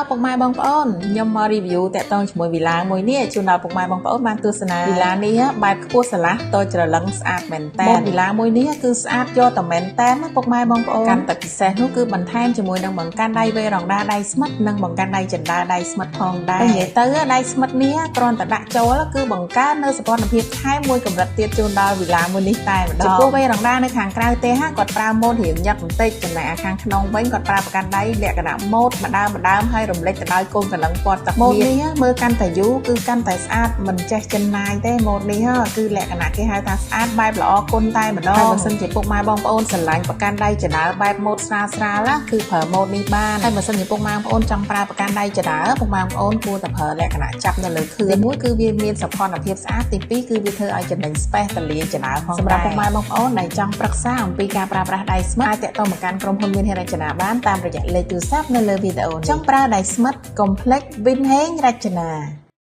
ពុកម៉ែបងប្អូនខ្ញុំមក review តាក់ទងជាមួយវីឡាមួយនេះជូនដល់ពុកម៉ែបងប្អូនបានទស្សនាវីឡានេះបែបខ្ពស់ស្រឡះតូចច្រឡឹងស្អាតមែនតើវីឡាមួយនេះគឺស្អាតយកតែមែនតើណាពុកម៉ែបងប្អូនកាន់តែពិសេសនោះគឺបន្ថែមជាមួយនឹងបង្កាន់ដៃវេរងដាដៃស្មិតនិងបង្កាន់ដៃចិនដាដៃស្មិតផងដែរនិយាយទៅដៃស្មិតនេះគ្រាន់តែដាក់ចូលគឺបង្កើននៅសកម្មភាពថែមមួយកម្រិតទៀតជូនដល់វីឡាមួយនេះតែម្ដងចំពោះវេរងដានៅខាងក្រៅទេគាត់ប្រើម៉ូដរៀងញឹកបន្តិចចំណែកខាងក្នុងវិញគាត់ប្រើបង្កាន់ដៃលក្ខណៈម៉ូដម្ដើមហើយរំលេចទៅដោយកូនកលឹងពណ៌ទឹកម៉ូដនេះមើលកាន់តែយូរគឺកាន់តែស្អាតមិនចេះចិនណាយទេម៉ូដនេះគឺលក្ខណៈគេហៅថាស្អាតបែបល្អគុណតែម្ដងហើយបើសិនជាពុកម៉ែបងប្អូនស្រឡាញ់បង្កាន់ដៃចដើបែបម៉ូដស្រាលគឺប្រើម៉ូដនេះបានហើយបើសិនជាពុកម៉ែបងប្អូនចង់ប្រើបង្កាន់ដៃចដើពុកម៉ែបងប្អូនគួរតែប្រើលក្ខណៈចាប់នៅលើខឿនមួយគឺវាមានសោភ័ណភាពស្អាតទី2គឺវាធ្វើឲ្យចំណេញ space តលាចដើផងសម្រាប់ពុកម៉ែបងប្អូនដែលចង់ប្រឹក្សាអំពីការប្រើប្រាស់ដៃស្មិតអាចតាក់ទងមកកាន់ក្រុមហ៊ុនមានហេរចនាបានតាមរយៈលេខទូរស័ព្ទនៅលើវីដេអូនេះចង់ប្រើដៃស្មិត Complex Vintage រចនា